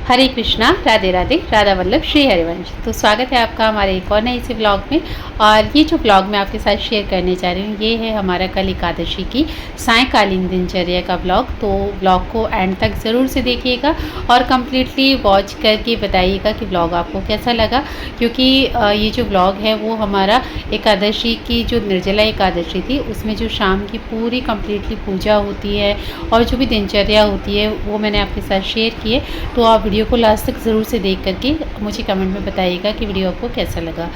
हरे कृष्णा, राधे राधे, राधा वल्लभ, श्री हरिवंश। तो स्वागत है आपका हमारे एक और नए से ब्लॉग में। और ये जो ब्लॉग मैं आपके साथ शेयर करने जा रही हूँ, ये है हमारा कल एकादशी की सायंकालीन दिनचर्या का ब्लॉग। तो ब्लॉग को एंड तक ज़रूर से देखिएगा और कम्प्लीटली वॉच करके बताइएगा कि ब्लॉग आपको कैसा लगा। क्योंकि ये जो ब्लॉग है वो हमारा एकादशी की जो निर्जला एकादशी थी, उसमें जो शाम की पूरी कम्प्लीटली पूजा होती है और जो भी दिनचर्या होती है वो मैंने आपके साथ शेयर की है। तो आप वीडियो को लास्ट तक ज़रूर से देख करके मुझे कमेंट में बताइएगा कि वीडियो आपको कैसा लगा।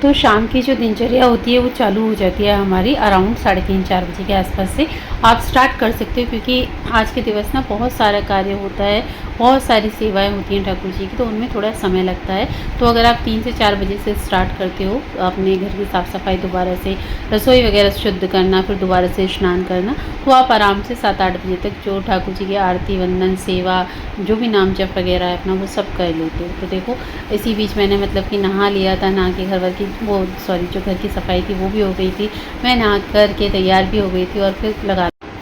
तो शाम की जो दिनचर्या होती है वो चालू हो जाती है हमारी अराउंड 3:30-4 बजे के आसपास से आप स्टार्ट कर सकते हो। क्योंकि आज के दिवस ना बहुत सारा कार्य होता है, बहुत सारी सेवाएं होती हैं ठाकुर जी की, तो उनमें थोड़ा समय लगता है। तो अगर आप 3 से 4 बजे से स्टार्ट करते हो अपने घर की साफ़ सफाई, दोबारा से रसोई वगैरह शुद्ध करना, फिर दोबारा से स्नान करना, तो आप आराम से 7-8 बजे तक जो ठाकुर जी की आरती वंदन सेवा जो भी नाम जप वगैरह है अपना वो सब कर लेते हो। तो देखो इसी बीच मैंने मतलब कि नहा लिया था, नहा के घर वर की जो घर की सफाई थी वो भी हो गई थी। मैं नहा कर के तैयार भी हो गई थी और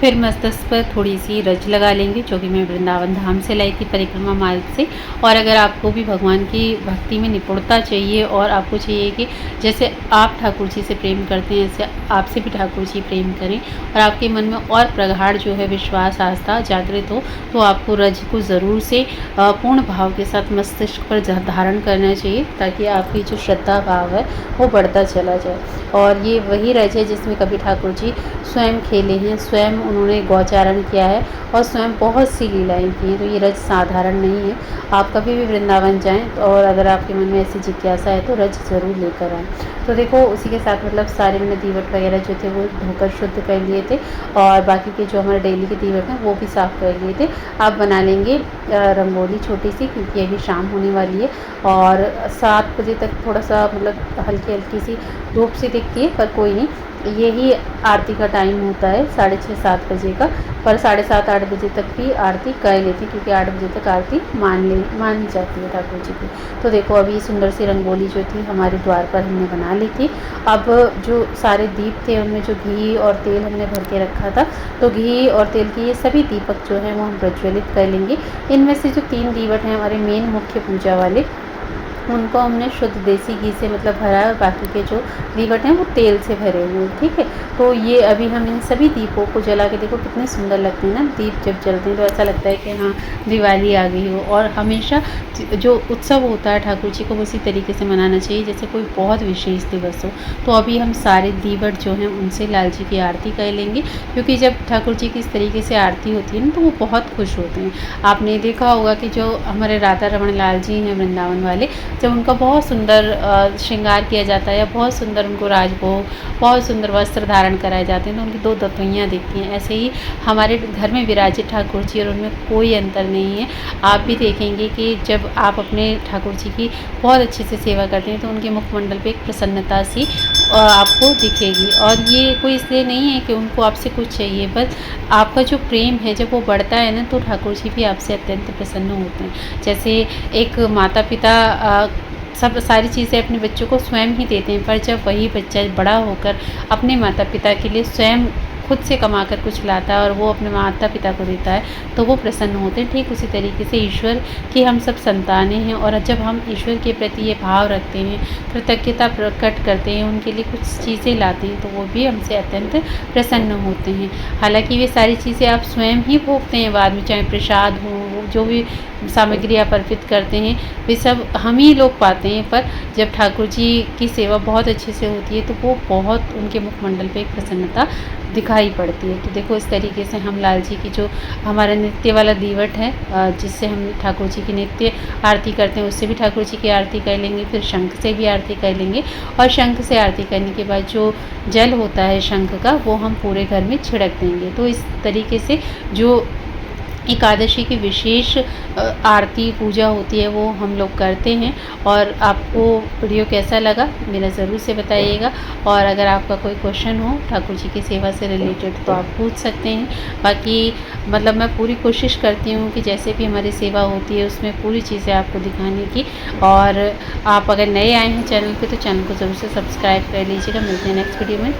फिर मस्तक पर थोड़ी सी रज लगा लेंगे, जो कि मैं वृंदावन धाम से लाई थी परिक्रमा मार्ग से। और अगर आपको भी भगवान की भक्ति में निपुणता चाहिए और आपको चाहिए कि जैसे आप ठाकुर जी से प्रेम करते हैं ऐसे आपसे भी ठाकुर जी प्रेम करें और आपके मन में और प्रगाढ़ जो है विश्वास आस्था जागृत हो, तो आपको रज को ज़रूर से पूर्ण भाव के साथ मस्तिष्क पर धारण करना चाहिए, ताकि आपकी जो श्रद्धा भाव है वो बढ़ता चला जाए। और ये वही रज है जिसमें कभी ठाकुर जी स्वयं खेले हैं, स्वयं उन्होंने गौचारण किया है और स्वयं बहुत सी लीलाएं की हैं। तो ये रज साधारण नहीं है। आप कभी भी वृंदावन जाएं और अगर आपके मन में ऐसी जिज्ञासा है तो रज ज़रूर लेकर आएँ। तो देखो उसी के साथ मतलब सारे मैंने दीवट वगैरह जो थे वो धोकर शुद्ध कर लिए थे और बाकी के जो हमारे डेली के दीवट हैं वो भी साफ़ कर लिए थे। आप बना लेंगे रंगोली छोटी सी, क्योंकि अभी शाम होने वाली है और 7 बजे तक थोड़ा सा मतलब हल्की हल्की सी धूप सी दिखती है, पर कोई नहीं, यही आरती का टाइम होता है 6:30-7 बजे का। पर 7:30-8 बजे तक भी आरती कर लेती, क्योंकि 8 बजे तक आरती मानी जाती है ठाकुर जी की। तो देखो अभी सुंदर सी रंगोली जो थी हमारे द्वार पर हमने बना ली थी। अब जो सारे दीप थे उनमें जो घी और तेल हमने भर के रखा था, तो घी और तेल के ये सभी दीपक जो हैं वो हम प्रज्वलित कर लेंगे। इनमें से जो 3 दीवट हैं हमारे मेन मुख्य पूजा वाले, उनको हमने शुद्ध देसी घी से मतलब भरा है और बाकी के जो दीवट हैं वो तेल से भरे हुए हैं। ठीक है, तो ये अभी हम इन सभी दीपों को जला के देखो कितने सुंदर लगते हैं ना। दीप जब जलते हैं तो ऐसा लगता है कि हाँ दिवाली आ गई हो। और हमेशा जो उत्सव होता है ठाकुर जी को उसी तरीके से मनाना चाहिए जैसे कोई बहुत विशेष दिवस हो। तो अभी हम सारे दीवट जो हैं उनसे लाल जी की आरती कर लेंगे, क्योंकि जब ठाकुर जी की इस तरीके से आरती होती है ना तो वो बहुत खुश होते हैं। आपने देखा होगा कि जो हमारे राधा रमन लाल जी हैं वृंदावन वाले, जब उनका बहुत सुंदर श्रृंगार किया जाता है या बहुत सुंदर उनको राजभोग, बहुत सुंदर वस्त्र धारण कराए जाते हैं, तो उनकी 2 दतोइयाँ दिखती हैं। ऐसे ही हमारे घर में विराजित ठाकुर जी और उनमें कोई अंतर नहीं है। आप भी देखेंगे कि जब आप अपने ठाकुर जी की बहुत अच्छे से सेवा करते हैं तो उनके मुखमंडल पे एक प्रसन्नता सी आपको दिखेगी। और ये कोई इसलिए नहीं है कि उनको आपसे कुछ चाहिए, बस आपका जो प्रेम है जब वो बढ़ता है ना तो ठाकुर जी भी आपसे अत्यंत प्रसन्न होते हैं। जैसे एक माता पिता सब सारी चीज़ें अपने बच्चों को स्वयं ही देते हैं, पर जब वही बच्चा बड़ा होकर अपने माता पिता के लिए स्वयं खुद से कमा कर कुछ लाता है और वो अपने माता पिता को देता है तो वो प्रसन्न होते हैं। ठीक उसी तरीके से ईश्वर की हम सब संतानें हैं और जब हम ईश्वर के प्रति ये भाव रखते हैं, कृतज्ञता प्रकट करते हैं, उनके लिए कुछ चीज़ें लाते हैं, तो वो भी हमसे अत्यंत प्रसन्न होते हैं। हालांकि वे सारी चीज़ें आप स्वयं ही भोगते हैं बाद में, चाहे प्रसाद हो, जो भी सामग्री आप अर्पित करते हैं वे सब हम ही लोग पाते हैं। पर जब ठाकुर जी की सेवा बहुत अच्छे से होती है तो वो बहुत उनके मुखमंडल पे एक प्रसन्नता दिखाई पड़ती है। तो देखो इस तरीके से हम लाल जी की जो हमारा नृत्य वाला दीवट है जिससे हम ठाकुर जी की नित्य आरती करते हैं, उससे भी ठाकुर जी की आरती कर लेंगे। फिर शंख से भी आरती कर लेंगे और शंख से आरती करने के बाद जो जल होता है शंख का वो हम पूरे घर में छिड़क देंगे। तो इस तरीके से जो एकादशी की विशेष आरती पूजा होती है वो हम लोग करते हैं। और आपको वीडियो कैसा लगा मेरा ज़रूर से बताइएगा। और अगर आपका कोई क्वेश्चन हो ठाकुर जी की सेवा से रिलेटेड तो आप पूछ सकते हैं। बाकी मतलब मैं पूरी कोशिश करती हूँ कि जैसे भी हमारी सेवा होती है उसमें पूरी चीज़ें आपको दिखाने की। और आप अगर नए आए हैं चैनल पे तो चैनल को ज़रूर से सब्सक्राइब कर लीजिएगा। मिलते हैं नेक्स्ट वीडियो में।